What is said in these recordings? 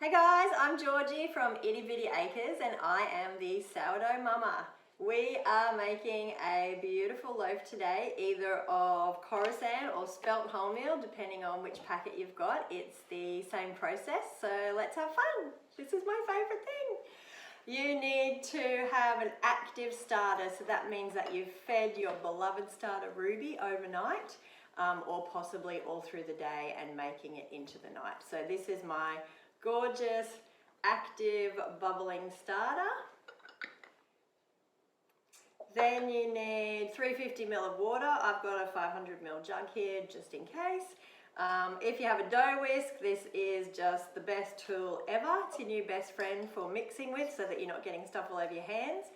Hey guys, I'm Georgie from Itty Bitty Acres and I am the sourdough mama. We are making a beautiful loaf today, either of Coruscant or Spelt wholemeal, depending on which packet you've got. It's the same process, so let's have fun. This is my favourite thing. You need to have an active starter, so that means that you've fed your beloved starter Ruby overnight, or possibly all through the day and making it into the night. So this is my gorgeous, active, bubbling starter. Then you need 350 ml of water. I've got a 500 ml jug here just in case. If you have a dough whisk, this is just the best tool ever. It's your new best friend for mixing with so that you're not getting stuff all over your hands.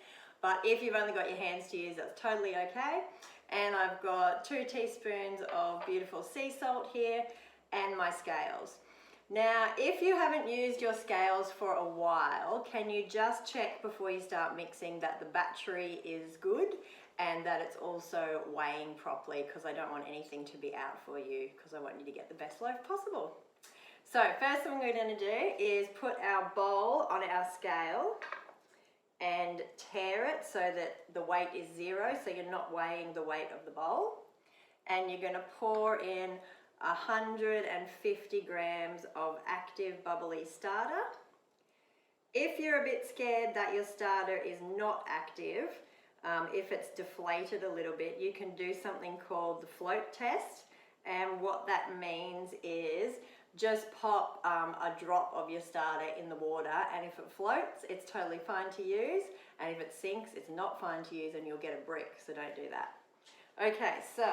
But if you've only got your hands to use, that's totally okay. And I've got 2 teaspoons of beautiful sea salt here and my scales. Now, if you haven't used your scales for a while, can you just check before you start mixing that the battery is good and that it's also weighing properly, because I don't want anything to be out for you, because I want you to get the best loaf possible. So first thing we're going to do is put our bowl on our scale and tear it so that the weight is 0, so you're not weighing the weight of the bowl. And you're going to pour in 150 grams of active bubbly starter. If you're a bit scared that your starter is not active, if it's deflated a little bit, you can do something called the float test. And what that means is just pop a drop of your starter in the water, and if it floats, it's totally fine to use, and if it sinks, it's not fine to use and you'll get a brick, so don't do that. Okay, so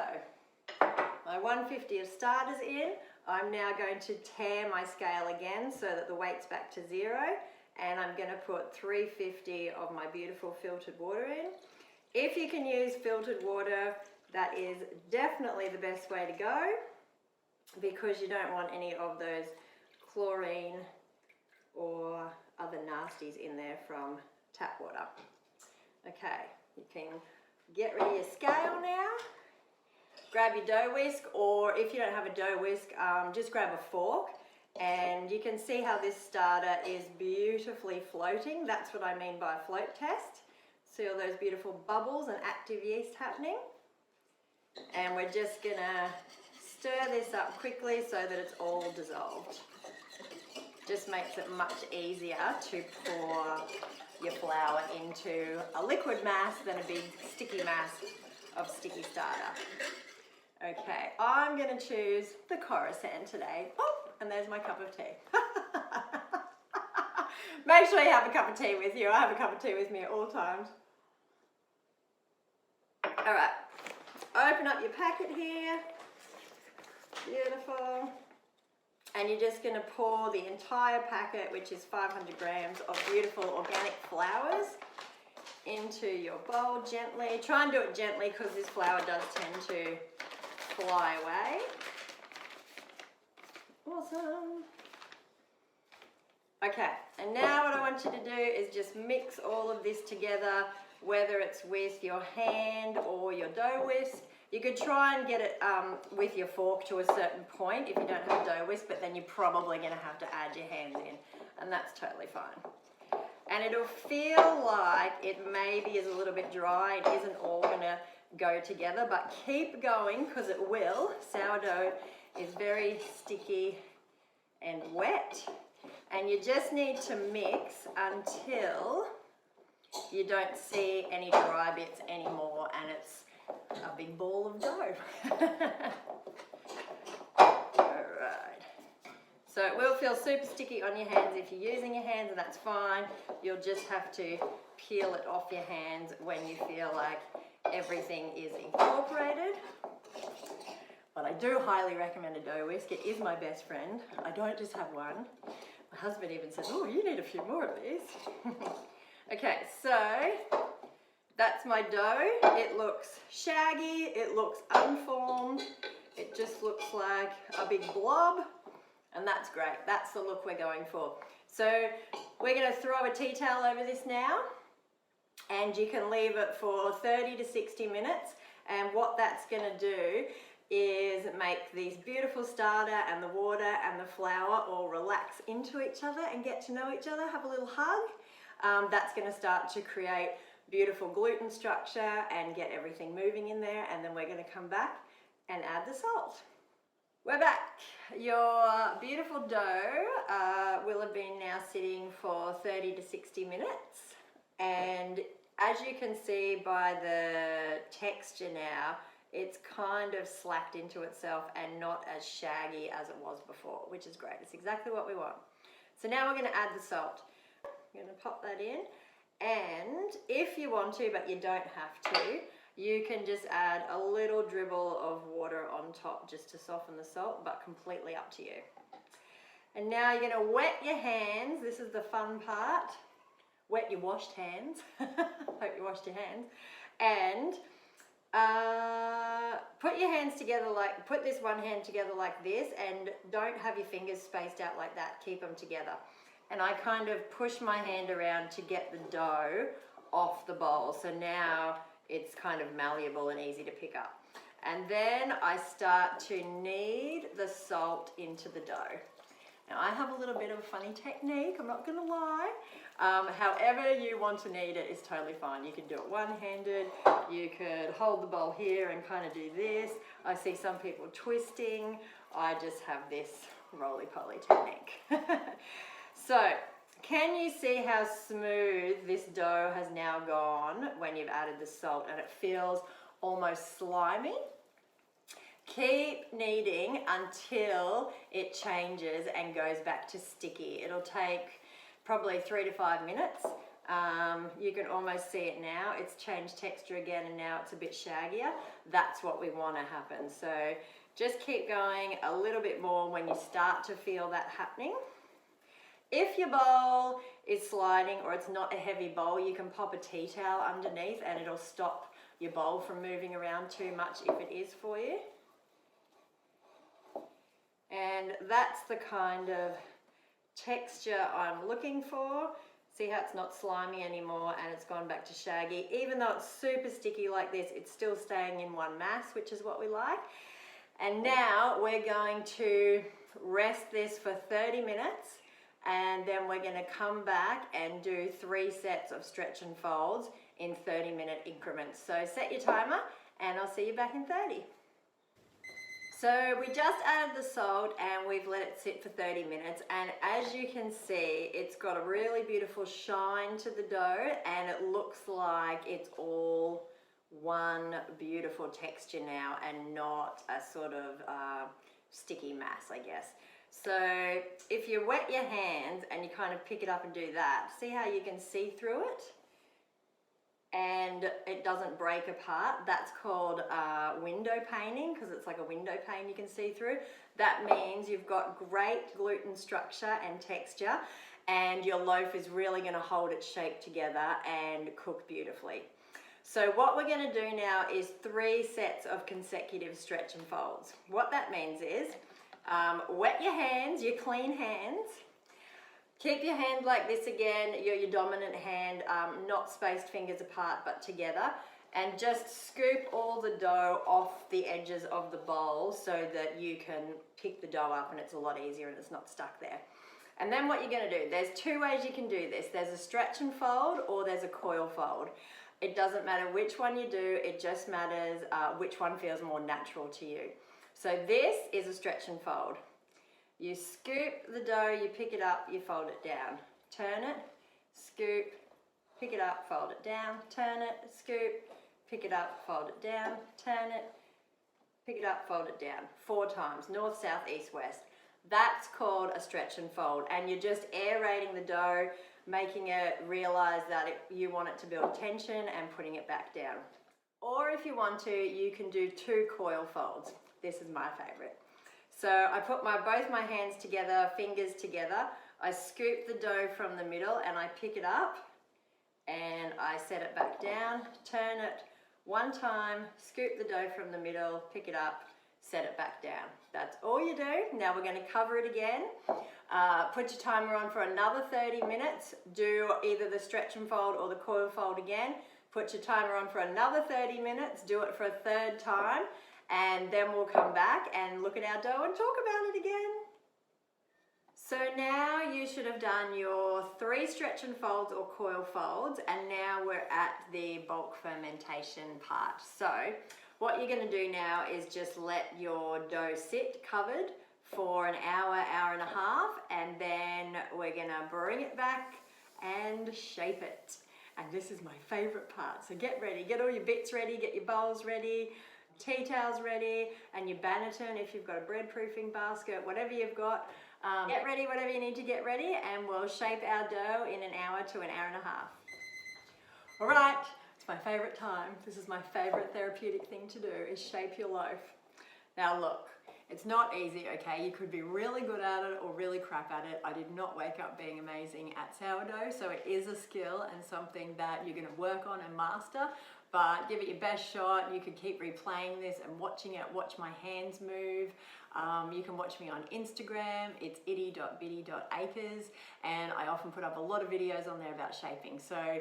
my 150 of starters in. I'm now going to tear my scale again so that the weight's back to 0, and I'm going to put 350 of my beautiful filtered water in. If you can use filtered water, that is definitely the best way to go, because you don't want any of those chlorine or other nasties in there from tap water. Okay, you can get rid of your scale now. Grab your dough whisk, or if you don't have a dough whisk, just grab a fork, and you can see how this starter is beautifully floating. That's what I mean by a float test. See all those beautiful bubbles and active yeast happening? And we're just gonna stir this up quickly so that it's all dissolved. Just makes it much easier to pour your flour into a liquid mass than a big sticky mass of sticky starter. Okay, I'm going to choose the Coruscant today. Oh, and there's my cup of tea. Make sure you have a cup of tea with you. I have a cup of tea with me at all times. All right, open up your packet here. Beautiful. And you're just going to pour the entire packet, which is 500 grams of beautiful organic flours, into your bowl gently. Try and do it gently because this flour does tend to fly away. Awesome. Okay, and now what I want you to do is just mix all of this together, whether it's with your hand or your dough whisk. You could try and get it with your fork to a certain point if you don't have a dough whisk, but then you're probably going to have to add your hands in, and that's totally fine. And it'll feel like it maybe is a little bit dry. It isn't all going to go together, but keep going because it will. Sourdough is very sticky and wet, and you just need to mix until you don't see any dry bits anymore and it's a big ball of dough. Alright, so it will feel super sticky on your hands if you're using your hands, and that's fine. You'll just have to peel it off your hands when you feel like everything is incorporated. But I do highly recommend a dough whisk. It is my best friend. I don't just have one. My husband even says, oh, you need a few more of these. Okay, so that's my dough. It looks shaggy, it looks unformed, it just looks like a big blob, and that's great. That's the look we're going for. So we're going to throw a tea towel over this now, and you can leave it for 30 to 60 minutes, and what that's going to do is make these beautiful starter and the water and the flour all relax into each other and get to know each other, have a little hug. That's going to start to create beautiful gluten structure and get everything moving in there, and then we're going to come back and add the salt. We're back. Your beautiful dough will have been now sitting for 30 to 60 minutes, and as you can see by the texture now, it's kind of slacked into itself and not as shaggy as it was before, which is great. It's exactly what we want. So now we're going to add the salt. I'm going to pop that in, and if you want to, but you don't have to, you can just add a little dribble of water on top just to soften the salt, but completely up to you. And now you're going to wet your hands. This is the fun part. Wet your washed hands. Hope you washed your hands. And put your hands together put this one hand together like this, and don't have your fingers spaced out like that. Keep them together. And I kind of push my hand around to get the dough off the bowl. So now it's kind of malleable and easy to pick up. And then I start to knead the salt into the dough. Now I have a little bit of a funny technique, I'm not gonna lie. However you want to knead it is totally fine. You can do it one-handed, you could hold the bowl here and kind of do this. I see some people twisting. I just have this roly-poly technique. So, can you see how smooth this dough has now gone when you've added the salt, and it feels almost slimy? Keep kneading until it changes and goes back to sticky. It'll take probably 3 to 5 minutes. You can almost see it now. It's changed texture again, and now it's a bit shaggier. That's what we want to happen. So just keep going a little bit more when you start to feel that happening. If your bowl is sliding or it's not a heavy bowl, you can pop a tea towel underneath and it'll stop your bowl from moving around too much if it is for you. And that's the kind of texture I'm looking for. See how it's not slimy anymore and it's gone back to shaggy. Even though it's super sticky like this, it's still staying in one mass, which is what we like. And now we're going to rest this for 30 minutes, and then we're going to come back and do 3 sets of stretch and folds in 30-minute increments. So set your timer and I'll see you back in 30. So we just added the salt and we've let it sit for 30 minutes, and as you can see, it's got a really beautiful shine to the dough and it looks like it's all one beautiful texture now and not a sort of sticky mass, I guess. So if you wet your hands and you kind of pick it up and do that, see how you can see through it and it doesn't break apart? That's called window paning, because it's like a window pane you can see through. That means you've got great gluten structure and texture, and your loaf is really going to hold its shape together and cook beautifully. So what we're going to do now is 3 sets of consecutive stretch and folds. What that means is wet your hands, your clean hands. Keep your hand like this again, your dominant hand, not spaced fingers apart but together, and just scoop all the dough off the edges of the bowl so that you can pick the dough up and it's a lot easier and it's not stuck there. And then what you're going to do, there's 2 ways you can do this. There's a stretch and fold or there's a coil fold. It doesn't matter which one you do, it just matters which one feels more natural to you. So this is a stretch and fold. You scoop the dough, you pick it up, you fold it down. Turn it, scoop, pick it up, fold it down, turn it, scoop, pick it up, fold it down, turn it, pick it up, fold it down. 4 times, north, south, east, west. That's called a stretch and fold, and you're just aerating the dough, making it realize that you want it to build tension and putting it back down. Or if you want to, you can do 2 coil folds. This is my favorite. So I put both my hands together, fingers together. I scoop the dough from the middle and I pick it up and I set it back down, turn it 1 time, scoop the dough from the middle, pick it up, set it back down. That's all you do. Now we're going to cover it again. Put your timer on for another 30 minutes. Do either the stretch and fold or the coil fold again. Put your timer on for another 30 minutes. Do it for a 3rd time. and then we'll come back and look at our dough and talk about it again. So now you should have done your 3 stretch and folds or coil folds, and now we're at the bulk fermentation part. So what you're going to do now is just let your dough sit covered for an hour, hour and a half, and then we're going to bring it back and shape it. And this is my favorite part. So get ready, get all your bits ready, get your bowls ready, tea towels ready, and your banneton if you've got a bread proofing basket, whatever you've got. Get ready, whatever you need to get ready, and we'll shape our dough in an hour to an hour and a half. All right, it's my favorite time. This is my favorite therapeutic thing to do, is shape your loaf. Now look, it's not easy, okay? You could be really good at it or really crap at it. I did not wake up being amazing at sourdough, so it is a skill and something that you're gonna work on and master, but give it your best shot. You could keep replaying this and watching it, watch my hands move. You can watch me on Instagram, it's itty.bitty.acres, and I often put up a lot of videos on there about shaping. So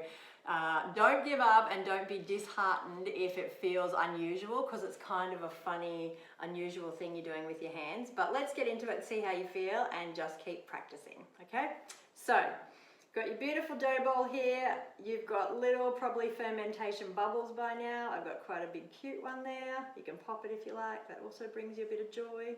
don't give up and don't be disheartened if it feels unusual, because it's kind of a funny, unusual thing you're doing with your hands. But let's get into it and see how you feel, and just keep practicing, okay? So, got your beautiful dough bowl here. You've got little, probably fermentation bubbles by now. I've got quite a big cute one there. You can pop it if you like. That also brings you a bit of joy.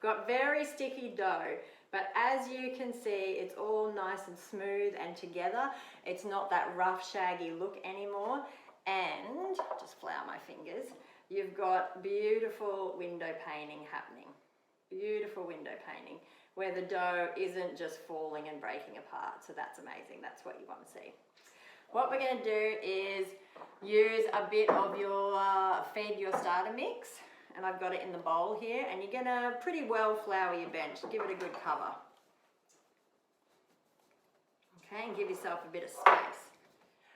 Got very sticky dough, but as you can see, it's all nice and smooth and together. It's not that rough, shaggy look anymore. And, just flour my fingers, you've got beautiful window painting happening. Beautiful window painting, where the dough isn't just falling and breaking apart. So that's amazing. That's what you want to see. What we're going to do is use a bit of your feed your starter mix, and I've got it in the bowl here, and you're going to pretty well flour your bench. Give it a good cover. Okay, and give yourself a bit of space.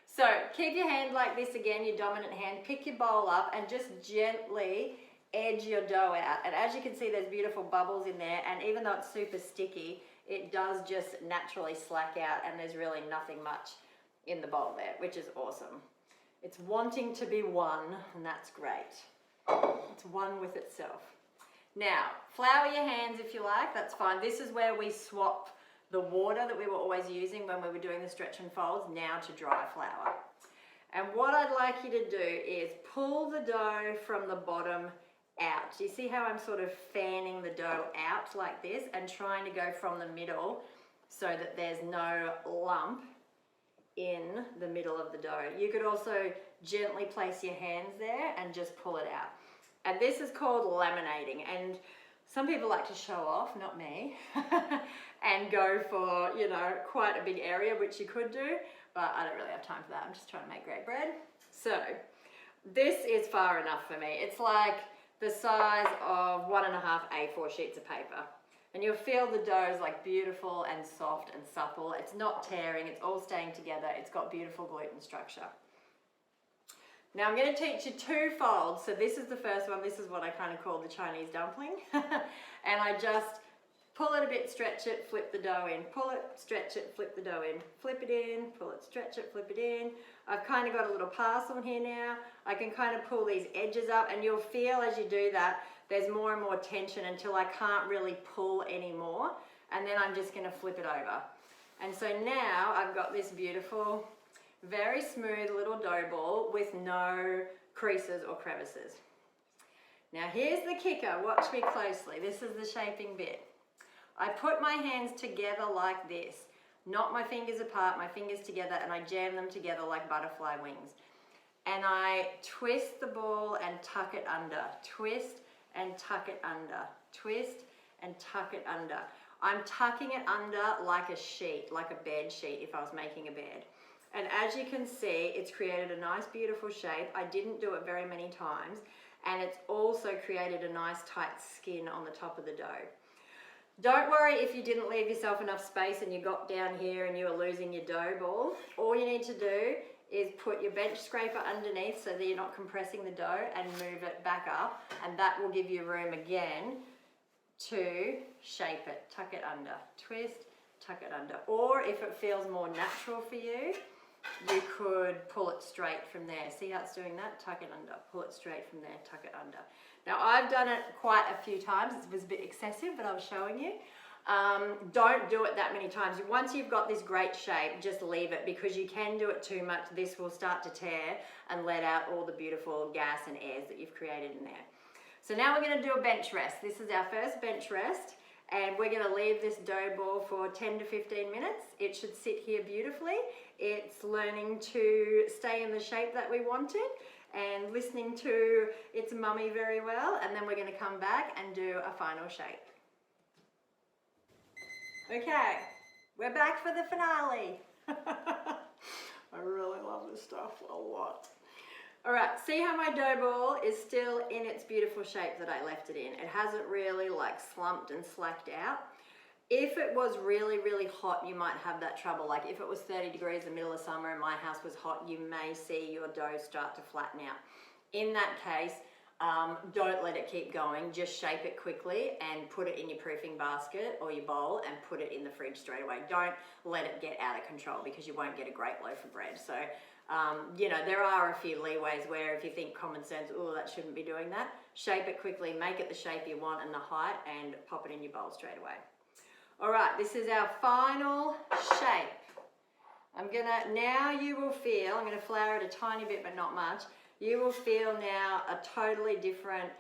So keep your hand like this again, your dominant hand. Pick your bowl up and just gently edge your dough out. And as you can see, there's beautiful bubbles in there, and even though it's super sticky, it does just naturally slack out, and there's really nothing much in the bowl there, which is awesome. It's wanting to be one, and that's great. It's one with itself. Now, flour your hands if you like, that's fine. This is where we swap the water that we were always using when we were doing the stretch and folds now to dry flour. And what I'd like you to do is pull the dough from the bottom out. Do you see how I'm sort of fanning the dough out like this and trying to go from the middle so that there's no lump in the middle of the dough? You could also gently place your hands there and just pull it out. And this is called laminating, and some people like to show off, not me, and go for, you know, quite a big area, which you could do, but I don't really have time for that. I'm just trying to make great bread. So this is far enough for me. It's like the size of 1.5 A4 sheets of paper. And you'll feel the dough is like beautiful and soft and supple. It's not tearing, it's all staying together. It's got beautiful gluten structure. Now I'm going to teach you 2 folds. So this is the first one. This is what I kind of call the Chinese dumpling. And I just pull it a bit, stretch it, flip the dough in. Pull it, stretch it, flip the dough in. Flip it in, pull it, stretch it, flip it in. I've kind of got a little pass on here now. I can kind of pull these edges up, and you'll feel as you do that, there's more and more tension until I can't really pull anymore. And then I'm just going to flip it over. And so now I've got this beautiful, very smooth little dough ball with no creases or crevices. Now here's the kicker, watch me closely. This is the shaping bit. I put my hands together like this, not my fingers apart, my fingers together, and I jam them together like butterfly wings. And I twist the ball and tuck it under, twist and tuck it under, twist and tuck it under. I'm tucking it under like a sheet, like a bed sheet if I was making a bed. And as you can see, it's created a nice beautiful shape. I didn't do it very many times, and it's also created a nice tight skin on the top of the dough. Don't worry if you didn't leave yourself enough space and you got down here and you were losing your dough ball. All you need to do is put your bench scraper underneath so that you're not compressing the dough, and move it back up, and that will give you room again to shape it. Tuck it under, twist, tuck it under. Or if it feels more natural for you, you could pull it straight from there. See how it's doing that? Tuck it under, pull it straight from there, tuck it under. Now I've done it quite a few times. It was a bit excessive, but I was showing you. Don't do it that many times. Once you've got this great shape, just leave it, because you can do it too much. This will start to tear and let out all the beautiful gas and airs that you've created in there. So now we're going to do a bench rest. This is our first bench rest, and we're going to leave this dough ball for 10 to 15 minutes. It should sit here beautifully. It's learning to stay in the shape that we wanted and listening to its mummy very well, and then we're going to come back and do a final shape. Okay, we're back for the finale. I really love this stuff a lot. All right, see how my dough ball is still in its beautiful shape that I left it in. It hasn't really like slumped and slacked out. If it was really, really hot, you might have that trouble. Like if it was 30 degrees in the middle of summer and my house was hot, you may see your dough start to flatten out. In that case, don't let it keep going. Just shape it quickly and put it in your proofing basket or your bowl and put it in the fridge straight away. Don't let it get out of control, because you won't get a great loaf of bread. So, you know, there are a few leeways where if you think common sense, oh, that shouldn't be doing that, shape it quickly, make it the shape you want and the height, and pop it in your bowl straight away. All right, this is our final shape. Now you will feel, I'm gonna flour it a tiny bit but not much. You will feel now a totally different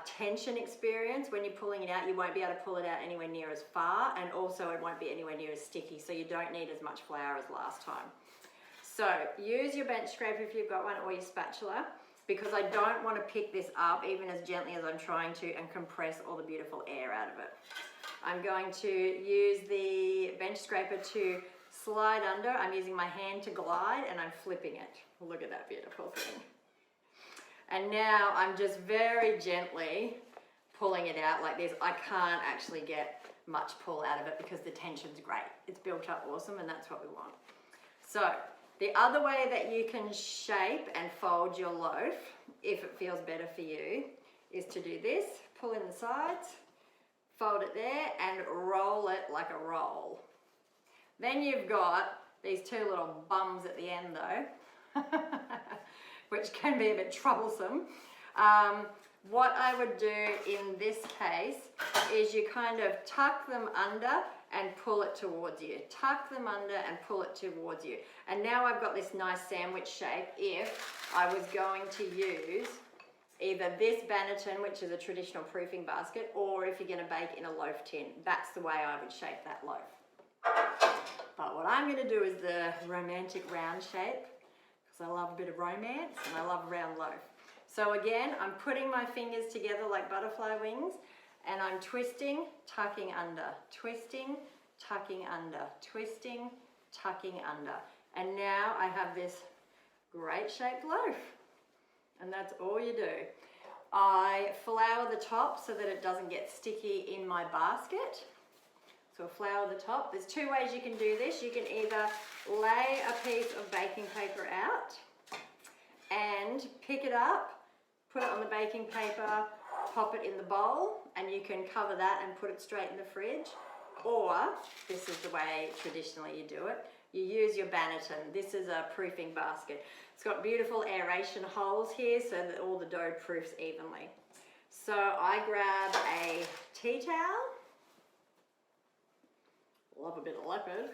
tension experience. When you're pulling it out, you won't be able to pull it out anywhere near as far, and also it won't be anywhere near as sticky, so you don't need as much flour as last time. So use your bench scraper if you've got one, or your spatula, because I don't want to pick this up even as gently as I'm trying to and compress all the beautiful air out of it. I'm going to use the bench scraper to slide under. I'm using my hand to glide, and I'm flipping it. Look at that beautiful thing. And now I'm just very gently pulling it out like this. I can't actually get much pull out of it because the tension's great. It's built up awesome, and that's what we want. So the other way that you can shape and fold your loaf, if it feels better for you, is to do this. Pull in the sides, fold it there, and roll it like a roll. Then you've got these two little bums at the end though, which can be a bit troublesome. What I would do in this case is you kind of tuck them under and pull it towards you. Tuck them under and pull it towards you. And now I've got this nice sandwich shape if I was going to use either this banneton, which is a traditional proofing basket, or if you're going to bake in a loaf tin. That's the way I would shape that loaf. But what I'm going to do is the romantic round shape, because I love a bit of romance and I love a round loaf. So again, I'm putting my fingers together like butterfly wings, and I'm twisting, tucking under, twisting, tucking under, twisting, tucking under. And now I have this great shaped loaf. And that's all you do. I flour the top so that it doesn't get sticky in my basket. So flour the top. There's two ways you can do this. You can either lay a piece of baking paper out and pick it up, put it on the baking paper, pop it in the bowl, and you can cover that and put it straight in the fridge. Or, this is the way traditionally you do it, you use your banneton. This is a proofing basket. It's got beautiful aeration holes here so that all the dough proofs evenly. So I grab a tea towel, love a bit of leopard,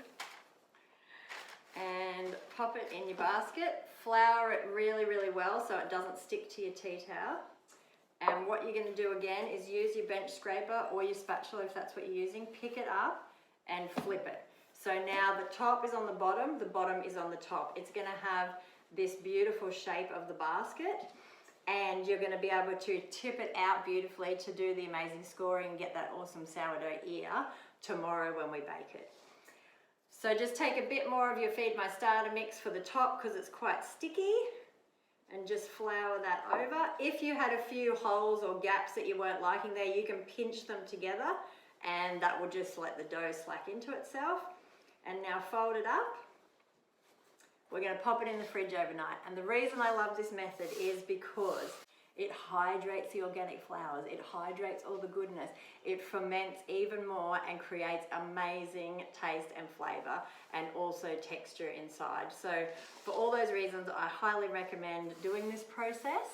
and pop it in your basket. Flour it really, really well so it doesn't stick to your tea towel. And what you're going to do again is use your bench scraper or your spatula if that's what you're using. Pick it up and flip it. So now the top is on the bottom is on the top. It's going to have this beautiful shape of the basket, and you're going to be able to tip it out beautifully to do the amazing scoring and get that awesome sourdough ear tomorrow when we bake it. So just take a bit more of your Feed My Starter mix for the top because it's quite sticky, and just flour that over. If you had a few holes or gaps that you weren't liking there, you can pinch them together and that will just let the dough slack into itself. And now fold it up. We're going to pop it in the fridge overnight. And the reason I love this method is because it hydrates the organic flours. It hydrates all the goodness. It ferments even more and creates amazing taste and flavor and also texture inside. So for all those reasons, I highly recommend doing this process.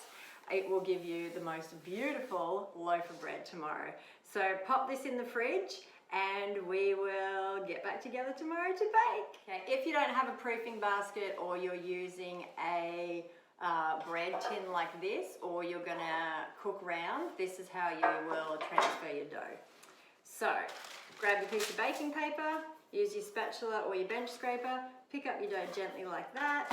it will give you the most beautiful loaf of bread tomorrow. So pop this in the fridge and we will get back together tomorrow to bake. Okay, if you don't have a proofing basket or you're using a bread tin like this, or you're gonna cook round, this is how you will transfer your dough. So grab your piece of baking paper, use your spatula or your bench scraper, pick up your dough gently like that,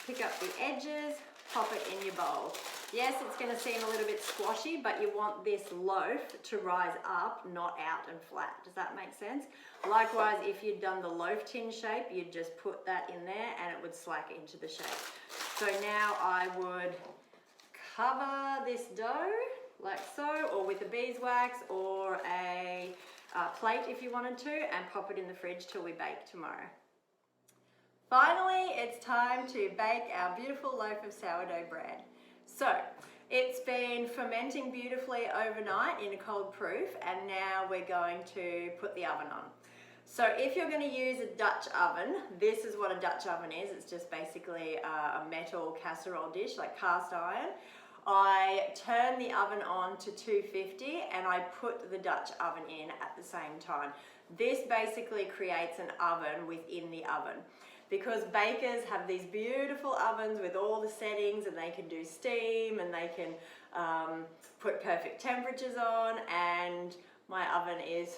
pick up the edges, pop it in your bowl. Yes, it's going to seem a little bit squashy, but you want this loaf to rise up, not out and flat. Does that make sense? Likewise, if you'd done the loaf tin shape, you'd just put that in there and it would slack into the shape. So now I would cover this dough like so, or with a beeswax or a plate if you wanted to, and pop it in the fridge till we bake tomorrow. Finally, it's time to bake our beautiful loaf of sourdough bread. So it's been fermenting beautifully overnight in a cold proof, and now we're going to put the oven on. So if you're going to use a Dutch oven, this is what a Dutch oven is. It's just basically a metal casserole dish, like cast iron. I turn the oven on to 250 and I put the Dutch oven in at the same time. This basically creates an oven within the oven, because bakers have these beautiful ovens with all the settings, and they can do steam and they can put perfect temperatures on, and my oven is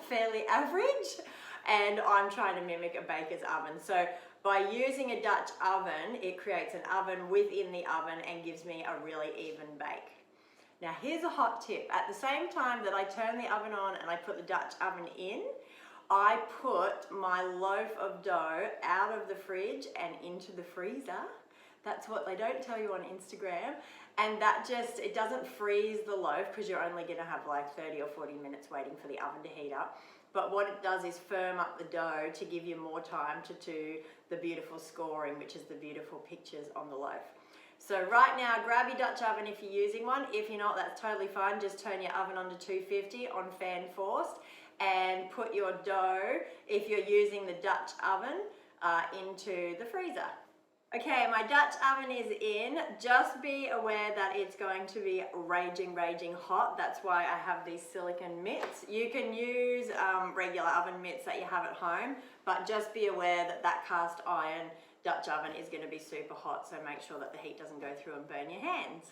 fairly average and I'm trying to mimic a baker's oven. So by using a Dutch oven, it creates an oven within the oven and gives me a really even bake. Now here's a hot tip. At the same time that I turn the oven on and I put the Dutch oven in, I put my loaf of dough out of the fridge and into the freezer. That's what they don't tell you on Instagram. And that just, it doesn't freeze the loaf, because you're only gonna have like 30 or 40 minutes waiting for the oven to heat up. But what it does is firm up the dough to give you more time to do the beautiful scoring, which is the beautiful pictures on the loaf. So right now, grab your Dutch oven if you're using one. If you're not, that's totally fine. Just turn your oven on to 250 on fan forced and put your dough, if you're using the Dutch oven, into the freezer. Okay, my Dutch oven is in. Just be aware that it's going to be raging hot. That's why I have these silicone mitts. You can use regular oven mitts that you have at home, but just be aware that that cast iron Dutch oven is going to be super hot, so make sure that the heat doesn't go through and burn your hands.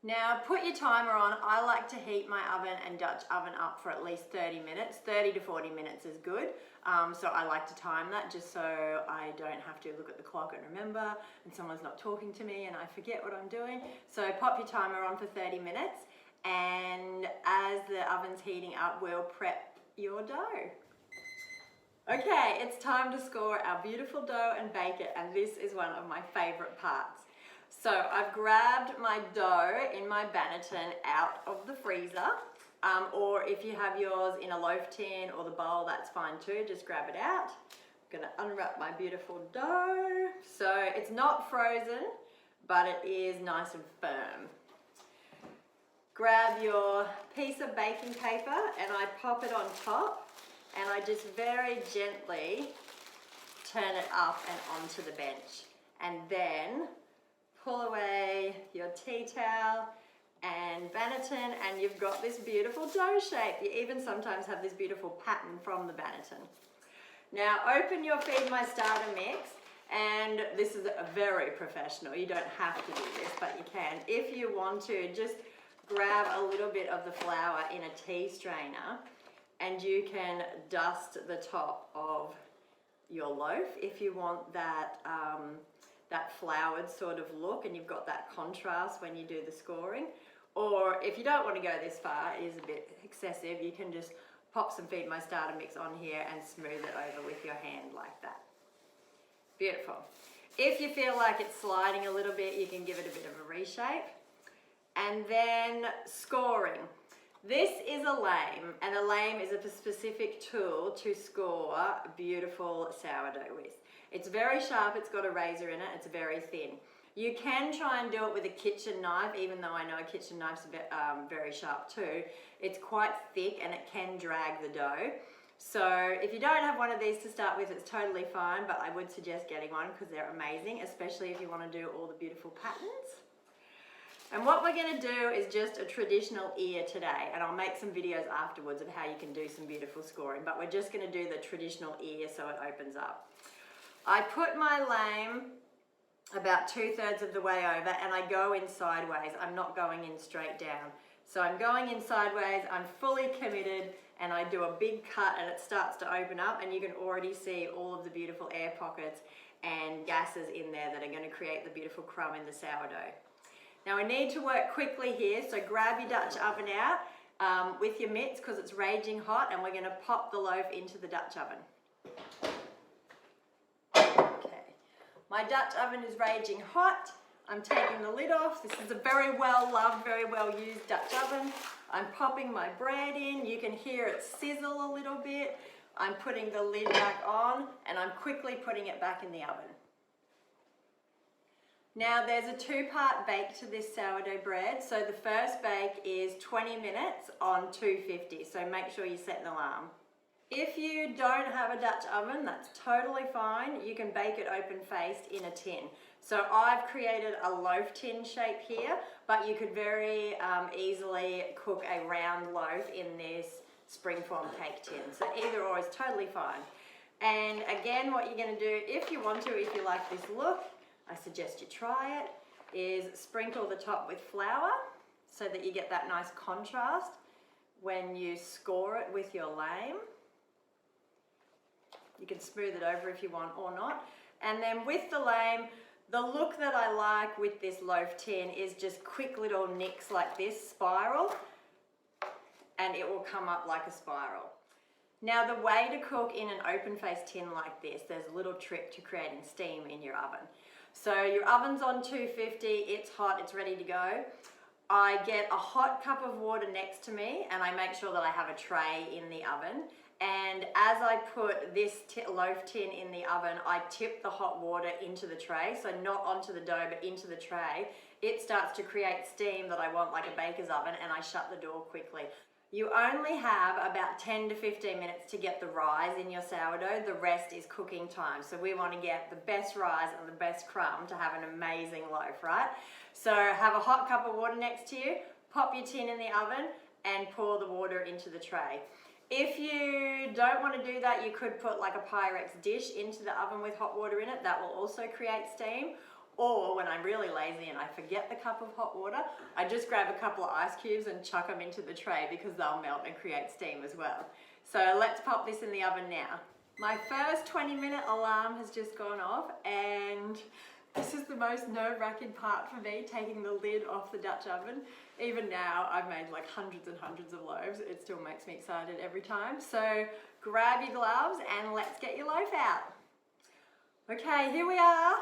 Now put your timer on. I like to heat my oven and Dutch oven up for at least 30 minutes. 30 to 40 minutes is good. So I like to time that just so I don't have to look at the clock and remember, and someone's not talking to me and I forget what I'm doing. So pop your timer on for 30 minutes, and as the oven's heating up, we'll prep your dough. Okay, it's time to score our beautiful dough and bake it, and this is one of my favorite parts. So I've grabbed my dough in my banneton out of the freezer, or if you have yours in a loaf tin or the bowl, that's fine too, just grab it out. I'm gonna unwrap my beautiful dough. So it's not frozen, but it is nice and firm. Grab your piece of baking paper and I pop it on top, and I just very gently turn it up and onto the bench, and then pull away your tea towel and banneton, and you've got this beautiful dough shape. You even sometimes have this beautiful pattern from the banneton. Now open your Feed My Starter mix, and this is a very professional. You don't have to do this, but you can. If you want to, just grab a little bit of the flour in a tea strainer and you can dust the top of your loaf if you want that that floured sort of look, and you've got that contrast when you do the scoring. Or if you don't want to go this far, it is a bit excessive, you can just pop some Feed My Starter mix on here and smooth it over with your hand like that. Beautiful. If you feel like it's sliding a little bit, you can give it a bit of a reshape. And then scoring. This is a lame, and a lame is a specific tool to score beautiful sourdough with. It's very sharp, it's got a razor in it, it's very thin. You can try and do it with a kitchen knife, even though I know a kitchen knife's a bit, very sharp too. It's quite thick and it can drag the dough. So if you don't have one of these to start with, it's totally fine, but I would suggest getting one because they're amazing, especially if you want to do all the beautiful patterns. And what we're going to do is just a traditional ear today, and I'll make some videos afterwards of how you can do some beautiful scoring, but we're just going to do the traditional ear so it opens up. I put my lame about 2/3 of the way over and I go in sideways. I'm not going in straight down. So I'm going in sideways, I'm fully committed, and I do a big cut and it starts to open up, and you can already see all of the beautiful air pockets and gases in there that are going to create the beautiful crumb in the sourdough. Now we need to work quickly here, so grab your Dutch oven out with your mitts because it's raging hot, and we're going to pop the loaf into the Dutch oven. Okay, my Dutch oven is raging hot. I'm taking the lid off. This is a very well loved, very well used Dutch oven. I'm popping my bread in. You can hear it sizzle a little bit. I'm putting the lid back on and I'm quickly putting it back in the oven. Now there's a 2-part bake to this sourdough bread. So the first bake is 20 minutes on 250. So make sure you set an alarm. If you don't have a Dutch oven, that's totally fine. You can bake it open-faced in a tin. So I've created a loaf tin shape here, but you could very easily cook a round loaf in this springform cake tin. So either or is totally fine. And again, what you're going to do, if you want to, if you like this look, I suggest you try it, is sprinkle the top with flour so that you get that nice contrast when you score it with your lame. You can smooth it over if you want or not. And then with the lame, the look that I like with this loaf tin is just quick little nicks like this, spiral, and it will come up like a spiral. Now the way to cook in an open-faced tin like this, there's a little trick to creating steam in your oven. So your oven's on 250, it's hot, it's ready to go. I get a hot cup of water next to me and I make sure that I have a tray in the oven. And as I put this loaf tin in the oven, I tip the hot water into the tray, so not onto the dough but into the tray. It starts to create steam that I want like a baker's oven, and I shut the door quickly. You only have about 10 to 15 minutes to get the rise in your sourdough. The rest is cooking time. So we want to get the best rise and the best crumb to have an amazing loaf, right? So have a hot cup of water next to you, pop your tin in the oven and pour the water into the tray. If you don't want to do that, you could put like a Pyrex dish into the oven with hot water in it. That will also create steam. Or when I'm really lazy and I forget the cup of hot water, I just grab a couple of ice cubes and chuck them into the tray because they'll melt and create steam as well. So let's pop this in the oven now. My first 20-minute alarm has just gone off, and this is the most nerve-wracking part for me, taking the lid off the Dutch oven. Even now, I've made like hundreds and hundreds of loaves. It still makes me excited every time. So grab your gloves and let's get your loaf out. Okay, here we are.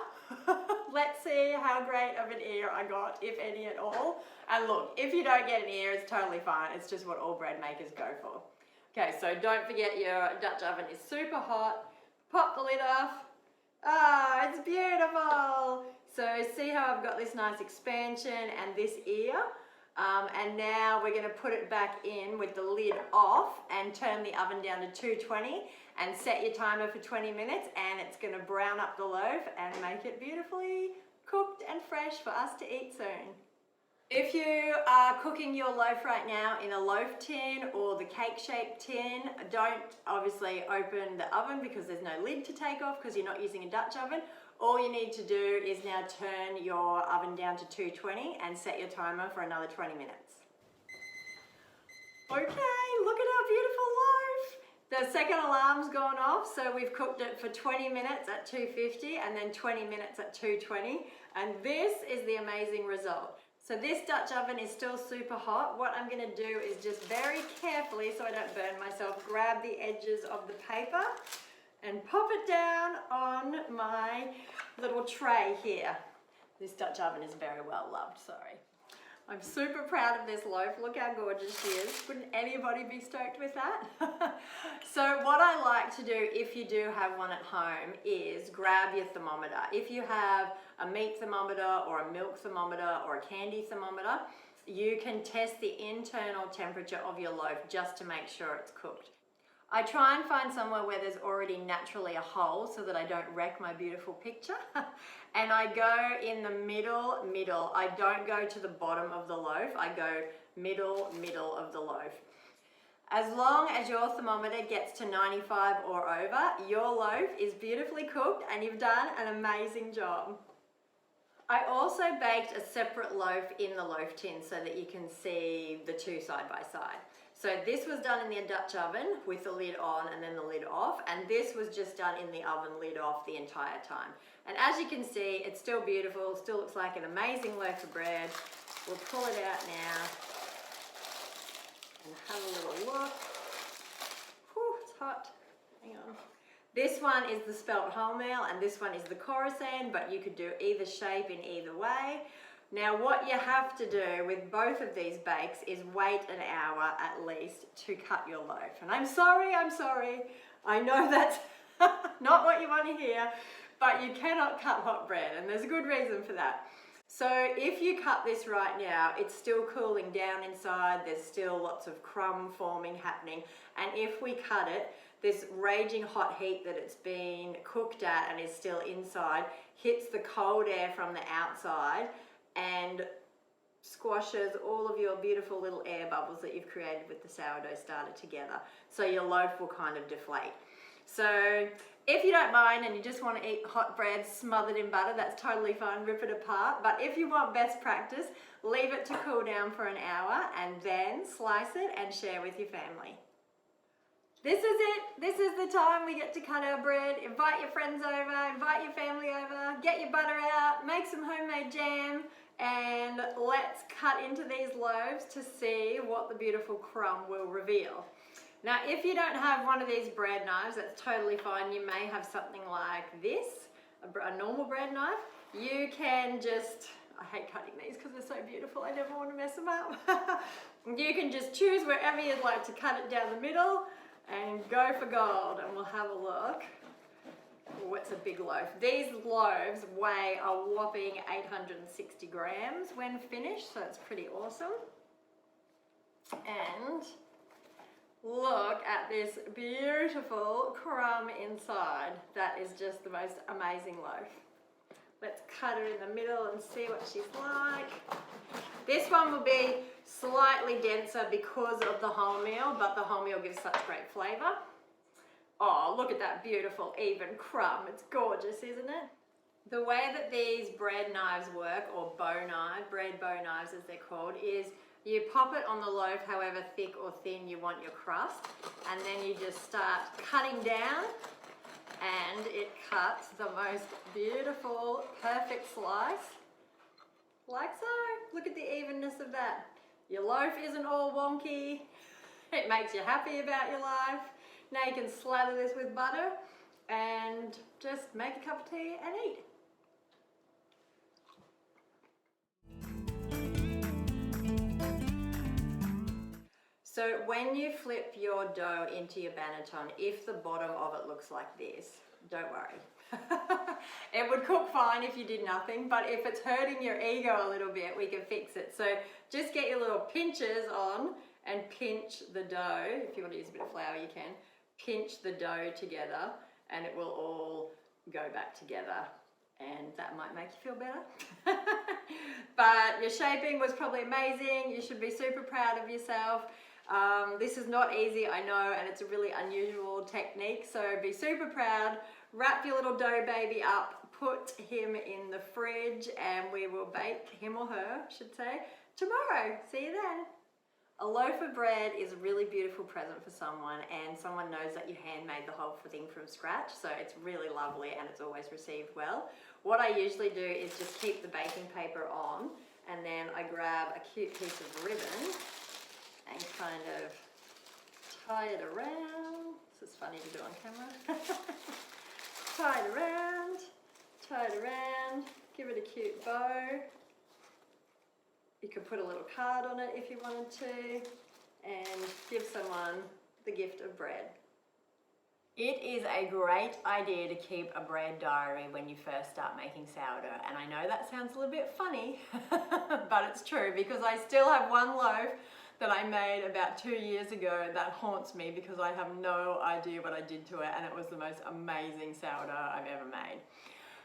Let's see how great of an ear I got, if any at all. And look, if you don't get an ear, it's totally fine. It's just what all bread makers go for. Okay, so don't forget your Dutch oven is super hot. Pop the lid off. Ah, it's beautiful. So see how I've got this nice expansion and this ear? And now we're going to put it back in with the lid off and turn the oven down to 220 and set your timer for 20 minutes, and it's going to brown up the loaf and make it beautifully cooked and fresh for us to eat soon. If you are cooking your loaf right now in a loaf tin or the cake-shaped tin, don't obviously open the oven because there's no lid to take off because you're not using a Dutch oven. All you need to do is now turn your oven down to 220 and set your timer for another 20 minutes. Okay, look at our beautiful loaf. The second alarm's gone off, so we've cooked it for 20 minutes at 250 and then 20 minutes at 220, and this is the amazing result. So this Dutch oven is still super hot. What I'm going to do is just very carefully, so I don't burn myself, grab the edges of the paper and pop it down on my little tray here. This Dutch oven is very well loved, sorry. I'm super proud of this loaf. Look how gorgeous she is. Wouldn't anybody be stoked with that? So what I like to do if you do have one at home is grab your thermometer. If you have a meat thermometer or a milk thermometer or a candy thermometer, you can test the internal temperature of your loaf just to make sure it's cooked. I try and find somewhere where there's already naturally a hole so that I don't wreck my beautiful picture. And I go in the middle. I don't go to the bottom of the loaf. I go middle of the loaf. As long as your thermometer gets to 95 or over, your loaf is beautifully cooked and you've done an amazing job. I also baked a separate loaf in the loaf tin so that you can see the two side by side. So this was done in the Dutch oven with the lid on and then the lid off, and this was just done in the oven lid off the entire time. And as you can see, it's still beautiful, still looks like an amazing loaf of bread. We'll pull it out now and have a little look. Whew, it's hot. Hang on. This one is the Spelt wholemeal and this one is the Coruscant, but you could do either shape in either way. Now what you have to do with both of these bakes is wait an hour at least to cut your loaf. And I'm sorry. I know that's not what you want to hear, but you cannot cut hot bread and there's a good reason for that. So if you cut this right now, it's still cooling down inside, there's still lots of crumb forming happening, and if we cut it, this raging hot heat that it's been cooked at and is still inside hits the cold air from the outside and squashes all of your beautiful little air bubbles that you've created with the sourdough starter together. So your loaf will kind of deflate. So if you don't mind and you just want to eat hot bread smothered in butter, that's totally fine, rip it apart. But if you want best practice, leave it to cool down for an hour and then slice it and share with your family. This is it. This is the time we get to cut our bread. Invite your friends over, invite your family over, get your butter out, make some homemade jam, and let's cut into these loaves to see what the beautiful crumb will reveal. Now, if you don't have one of these bread knives, that's totally fine. You may have something like this, a normal bread knife. You can just, I hate cutting these because they're so beautiful. I never want to mess them up. You can just choose wherever you'd like to cut it down the middle and go for gold, and we'll have a look. Oh, it's a big loaf. These loaves weigh a whopping 860 grams when finished, so it's pretty awesome. And look at this beautiful crumb inside. That is just the most amazing loaf. Let's cut her in the middle and see what she's like. This one will be slightly denser because of the wholemeal, but the wholemeal gives such great flavour. Oh, look at that beautiful even crumb. It's gorgeous, isn't it? The way that these bread knives work, or bread bow knives as they're called, is you pop it on the loaf however thick or thin you want your crust, and then you just start cutting down, and it cuts the most beautiful, perfect slice, like so. Look at the evenness of that. Your loaf isn't all wonky. It makes you happy about your life. Now you can slather this with butter and just make a cup of tea and eat. So when you flip your dough into your banneton, if the bottom of it looks like this, don't worry. It would cook fine if you did nothing, but if it's hurting your ego a little bit, we can fix it. So just get your little pinchers on and pinch the dough. If you want to use a bit of flour, you can. Pinch the dough together and it will all go back together, and that might make you feel better. But your shaping was probably amazing. You should be super proud of yourself. This is not easy, I know, and it's a really unusual technique, so be super proud. Wrap your little dough baby up, put him in the fridge, and we will bake him or her, I should say, tomorrow. See you then. A loaf of bread is a really beautiful present for someone, and someone knows that you handmade the whole thing from scratch, so it's really lovely and it's always received well. What I usually do is just keep the baking paper on, and then I grab a cute piece of ribbon and kind of tie it around. This is funny to do on camera. Tie it around, give it a cute bow. You could put a little card on it if you wanted to, and give someone the gift of bread. It is a great idea to keep a bread diary when you first start making sourdough, and I know that sounds a little bit funny, but it's true, because I still have one loaf that I made about 2 years ago that haunts me because I have no idea what I did to it, and it was the most amazing sourdough I've ever made.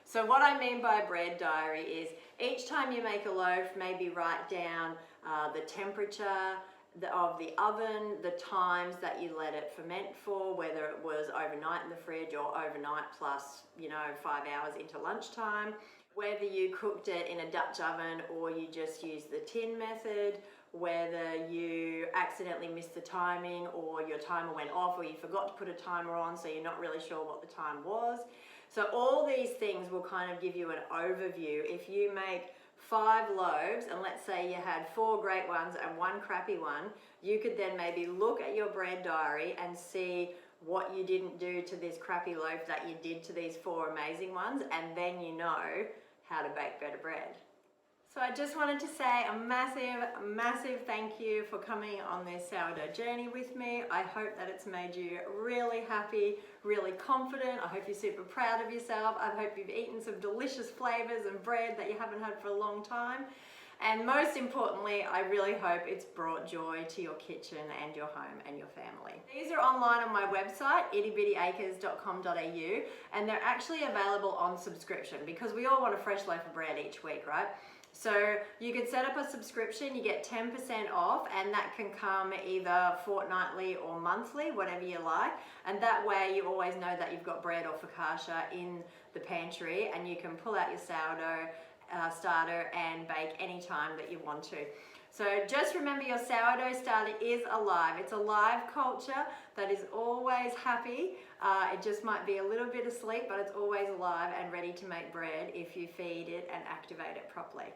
So what I mean by a bread diary is each time you make a loaf, maybe write down the temperature of the oven, the times that you let it ferment for, whether it was overnight in the fridge or overnight plus, 5 hours into lunchtime, whether you cooked it in a Dutch oven or you just used the tin method, whether you accidentally missed the timing or your timer went off or you forgot to put a timer on so you're not really sure what the time was. So all these things will kind of give you an overview. If you make 5 loaves and let's say you had 4 great ones and 1 crappy one, you could then maybe look at your bread diary and see what you didn't do to this crappy loaf that you did to these 4 amazing ones, and then you know how to bake better bread. So I just wanted to say a massive thank you for coming on this sourdough journey with me. I hope that it's made you really happy, really confident. I hope you're super proud of yourself. I hope you've eaten some delicious flavors and bread that you haven't had for a long time. And most importantly, I really hope it's brought joy to your kitchen and your home and your family. These are online on my website, ittybittyacres.com.au, and they're actually available on subscription because we all want a fresh loaf of bread each week, right? So you can set up a subscription, you get 10% off, and that can come either fortnightly or monthly, whatever you like. And that way you always know that you've got bread or focaccia in the pantry, and you can pull out your sourdough starter and bake anytime that you want to. So just remember, your sourdough starter is alive. It's a live culture that is always happy. It just might be a little bit asleep, but it's always alive and ready to make bread if you feed it and activate it properly.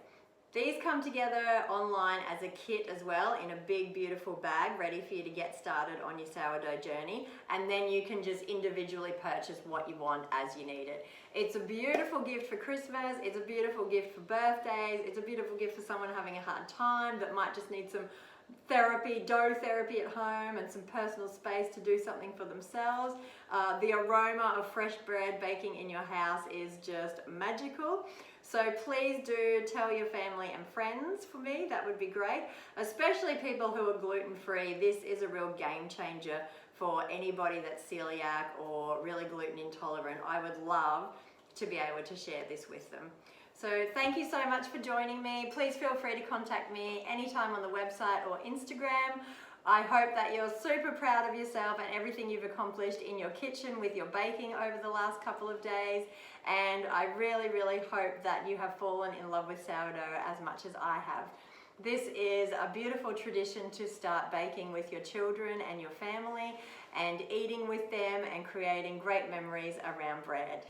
These come together online as a kit as well, in a big beautiful bag ready for you to get started on your sourdough journey, and then you can just individually purchase what you want as you need it. It's a beautiful gift for Christmas, it's a beautiful gift for birthdays, it's a beautiful gift for someone having a hard time that might just need some dough therapy at home and some personal space to do something for themselves. The aroma of fresh bread baking in your house is just magical. So please do tell your family and friends for me, that would be great. Especially people who are gluten-free. This is a real game changer for anybody that's celiac or really gluten intolerant. I would love to be able to share this with them. So thank you so much for joining me. Please feel free to contact me anytime on the website or Instagram. I hope that you're super proud of yourself and everything you've accomplished in your kitchen with your baking over the last couple of days. And I really hope that you have fallen in love with sourdough as much as I have. This is a beautiful tradition to start baking with your children and your family and eating with them and creating great memories around bread.